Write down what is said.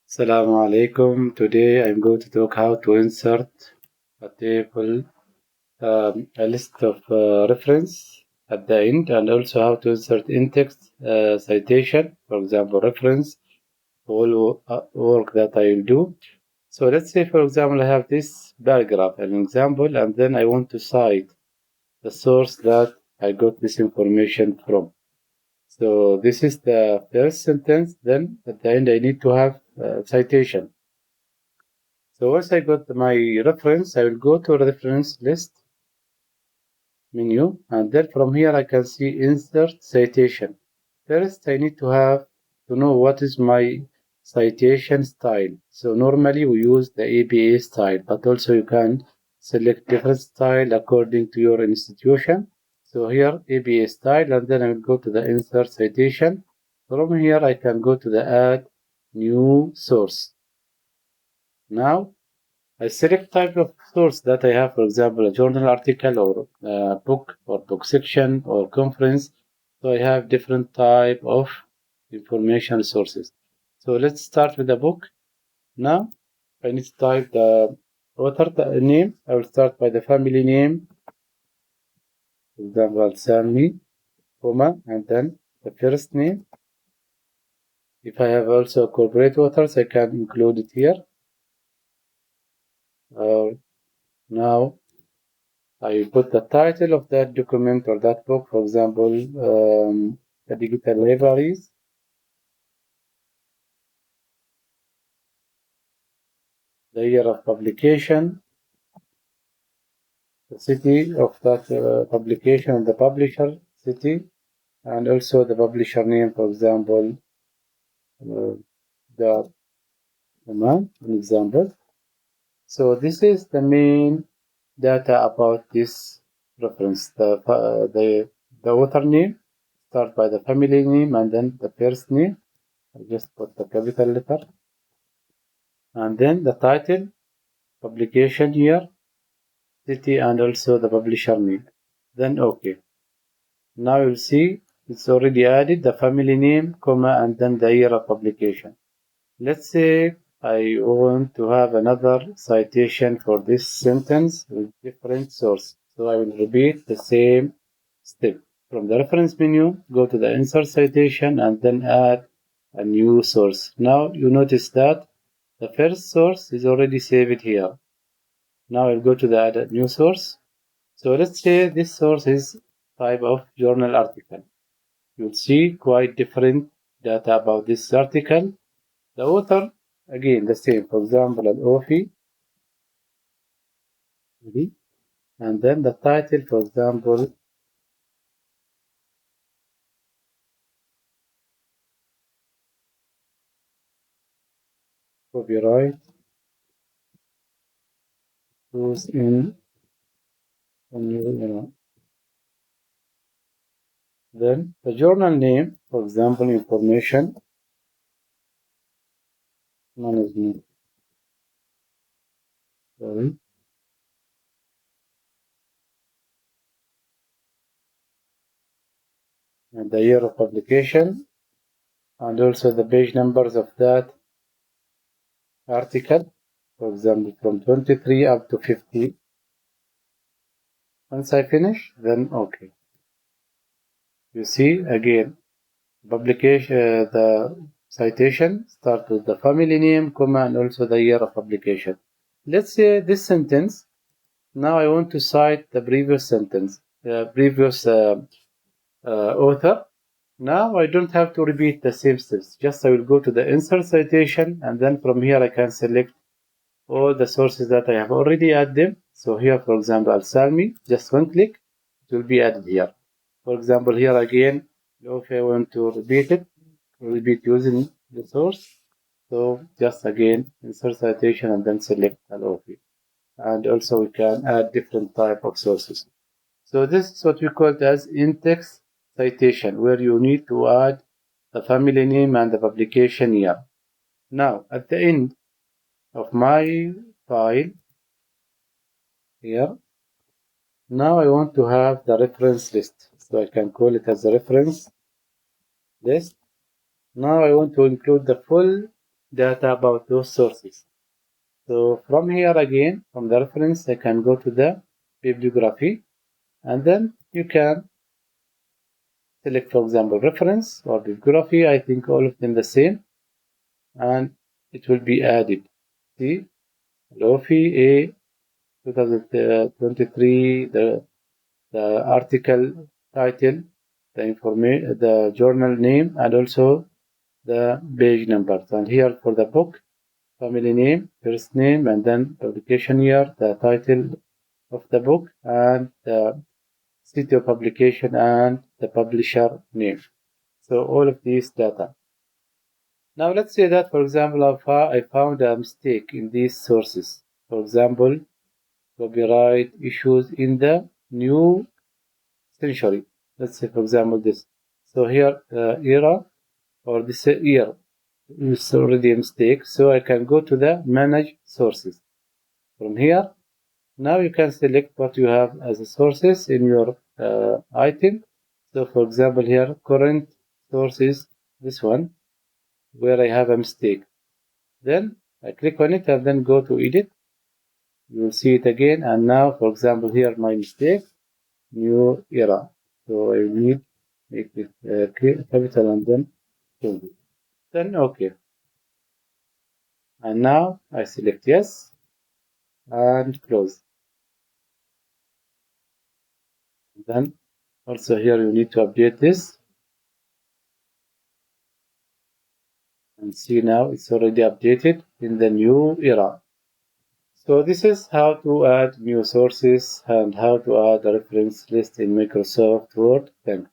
Assalamu alaikum. Today I'm going to talk how to insert a table, a list of reference at the end, and also how to insert in-text citation, for example, reference, all work that I will do. So let's say, for example, I have this paragraph, an example, and then I want to cite the source that I got this information from. So this is the first sentence. Then at the end, I need to have citation. So once I got my reference, I will go to reference list menu, and then from here I can see insert citation. First, I need to know what is my citation style. So normally we use the ABA style, but also you can select different style according to your institution. So here ABA style, and then I will go to the insert citation. From here I can go to the add new source. Now I select type of source that I have, for example, a journal article or a book or book section or conference. So I have different type of information sources. So let's start with the book. Now I need to type the author name. I will start by the family name, for example, Sami, comma, and then the first name. If I have also corporate authors, I can include it here. Now I put the title of that document or that book, for example, the digital libraries. The year of publication, the city of that publication, the publisher city, and also the publisher name, for example, the man, an example. So this is the main data about this reference. The author name, start by the family name and then the first name. I just put the capital letter. And then the title, publication year, city, and also the publisher name. Then OK. Now you'll see it's already added the family name, comma, and then the year of publication. Let's say I want to have another citation for this sentence with different source. So I will repeat the same step. From the reference menu, go to the insert citation and then add a new source. Now you notice that the first source is already saved here. Now I'll go to the add new source. So let's say this source is type of journal article. You'll see quite different data about this article. The author, again, the same. For example, an author, and then the title, for example, copyright, who's in, Then the journal name, for example, information management. Sorry. And the year of publication, and also the page numbers of that article, for example, from 23 up to 50. Once I finish, then OK. You see, again, publication, the citation start with the family name, comma, and also the year of publication. Let's say this sentence. Now I want to cite the previous sentence, the previous author. Now I don't have to repeat the same steps. Just I will go to the insert citation, and then from here I can select all the sources that I have already added them. So here, for example, Al-Salmi, just one click, it will be added here. For example, here again, if I want to repeat using the source. So just again, insert citation and then select Al-Ofi. And also we can add different type of sources. So this is what we call it as in-text citation, where you need to add the family name and the publication year. Now, at the end of my file here, now I want to have the reference list. So I can call it as a reference list. Now I want to include the full data about those sources. So from here again, from the reference, I can go to the bibliography, and then you can select, for example, reference or bibliography. I think all of them the same, and it will be added. See, Lofi A 2023, the article title, the journal name, and also the page numbers. And here for the book, family name, first name, and then publication year, the title of the book, and the city of publication and the publisher name. So all of these data. Now let's say that, for example, I found a mistake in these sources. For example, copyright issues in the new century. Let's say, for example, this. So here, era or this year is already a mistake. So I can go to the manage sources. From here, now you can select what you have as a sources in your item. So for example, here, current sources, this one, where I have a mistake. Then I click on it and then go to edit. You will see it again. And now, for example, here my mistake, new era. So I need make it capital and then change it. Then okay. And now I select yes and close. Then also here you need to update this. And see now it's already updated in the new era. So this is how to add new sources and how to add a reference list in Microsoft Word. Thanks.